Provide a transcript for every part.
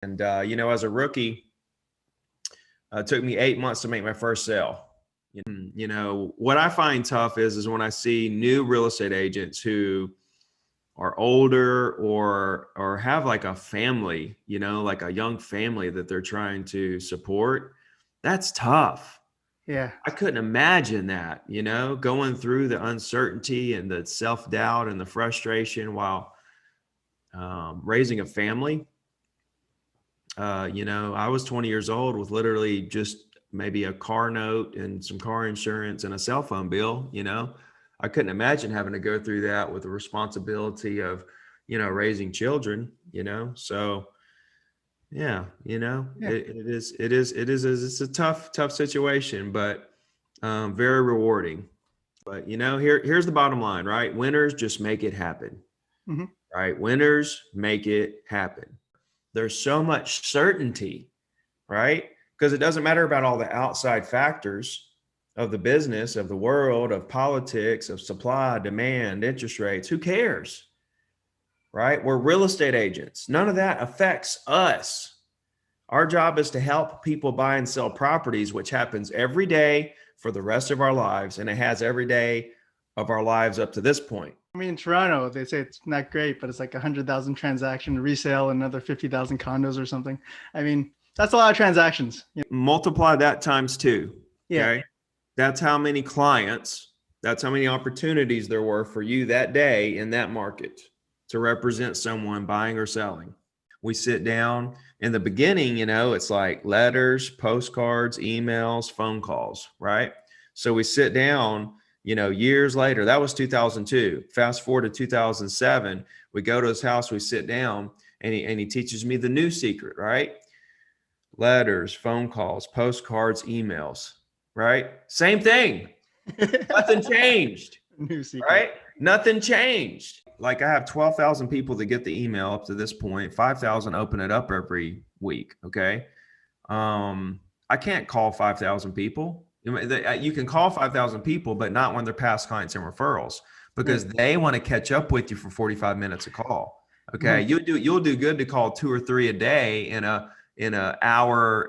And, as a rookie, it took me 8 months to make my first sale. What I find tough is when I see new real estate agents who are older or have like a family, like a young family that they're trying to support. That's tough. Yeah. I couldn't imagine that, going through the uncertainty and the self-doubt and the frustration while raising a family. I was 20 years old with literally just maybe a car note and some car insurance and a cell phone bill. I couldn't imagine having to go through that with the responsibility of, raising children, so yeah, Yeah. it's a tough situation, but very rewarding. But here's the bottom line, right? Winners just make it happen, Hmm. right? Winners make it happen. There's so much certainty, right? Because it doesn't matter about all the outside factors of the business, of the world, of politics, of supply, demand, interest rates. Who cares? Right? We're real estate agents. None of that affects us. Our job is to help people buy and sell properties, which happens every day for the rest of our lives. And it has every day of our lives up to this point. I mean, in Toronto, they say it's not great, but it's like 100,000 transaction resale and another 50,000 condos or something. I mean, that's a lot of transactions. Multiply that times two. Yeah. Okay. That's how many clients, that's how many opportunities there were for you that day in that market to represent someone buying or selling. We sit down in the beginning, it's like letters, postcards, emails, phone calls, right? So we sit down, years later. That was 2002. Fast forward to 2007, we go to his house, we sit down, and he teaches me the new secret, right? Letters, phone calls, postcards, emails, right? Same thing. Nothing changed, New secret. right? Nothing changed. Like I have 12,000 people that get the email up to this point. 5,000 open it up every week. Okay. I can't call 5,000 people. You can call 5,000 people, but not when they're past clients and referrals, because they want to catch up with you for 45 minutes a call. Okay. You'll do good to call 2 or 3 a day in a hour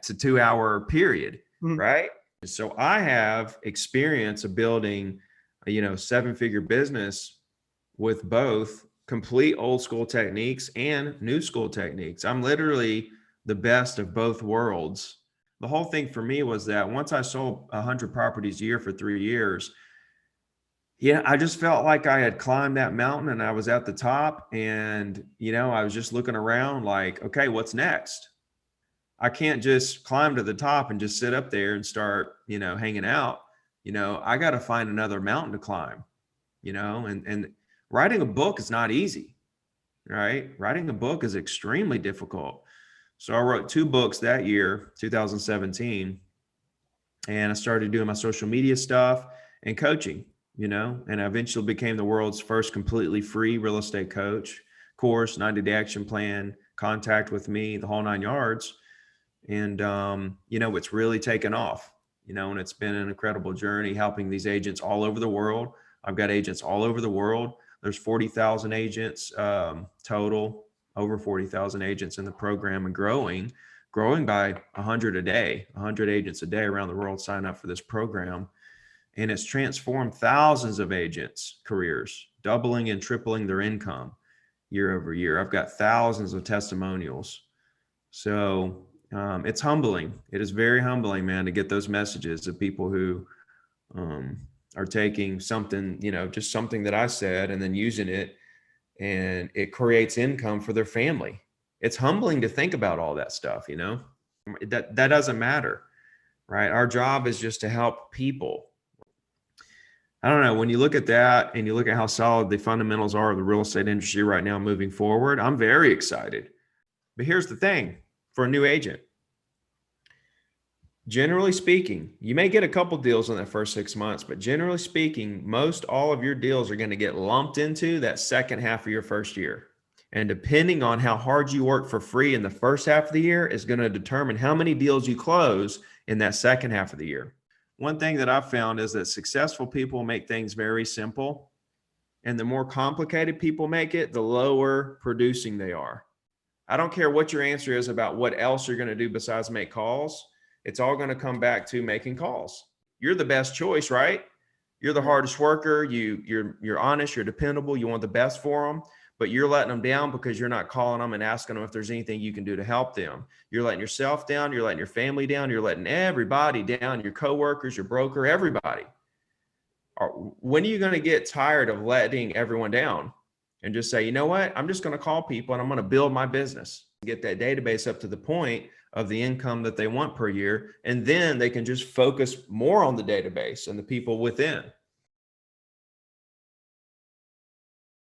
to 2 hour period. Right. So I have experience of building a 7-figure business with both complete old school techniques and new school techniques. I'm literally the best of both worlds. The whole thing for me was that once I sold 100 properties a year for 3 years, I just felt like I had climbed that mountain and I was at the top, and I was just looking around like, okay, what's next? I can't just climb to the top and just sit up there and start, hanging out. I got to find another mountain to climb, and writing a book is not easy, right? Writing a book is extremely difficult. So I wrote 2 books that year, 2017, and I started doing my social media stuff and coaching, and I eventually became the world's first completely free real estate coach, course, 90-day action plan, contact with me, the whole 9 yards. And, it's really taken off, and it's been an incredible journey helping these agents all over the world. I've got agents all over the world. There's 40,000 agents total, over 40,000 agents in the program, and growing by 100 a day, 100 agents a day around the world sign up for this program. And it's transformed thousands of agents' careers, doubling and tripling their income year over year. I've got thousands of testimonials. So it's humbling. It is very humbling, man, to get those messages of people who are taking something, just something that I said and then using it, and it creates income for their family. It's humbling to think about all that stuff, that doesn't matter, right? Our job is just to help people. I don't know. When you look at that and you look at how solid the fundamentals are of the real estate industry right now moving forward, I'm very excited. But here's the thing for a new agent. Generally speaking, you may get a couple deals in that first 6 months, but generally speaking, most all of your deals are going to get lumped into that second half of your first year. And depending on how hard you work for free in the first half of the year is going to determine how many deals you close in that second half of the year. One thing that I've found is that successful people make things very simple, and the more complicated people make it, the lower producing they are. I don't care what your answer is about what else you're going to do besides make calls. It's all going to come back to making calls. You're the best choice, right? You're the hardest worker. You're honest. You're dependable. You want the best for them, but you're letting them down because you're not calling them and asking them if there's anything you can do to help them. You're letting yourself down. You're letting your family down. You're letting everybody down. Your coworkers, your broker, everybody. When are you going to get tired of letting everyone down and just say, you know what? I'm just going to call people and I'm going to build my business, get that database up to the point of the income that they want per year. And then they can just focus more on the database and the people within.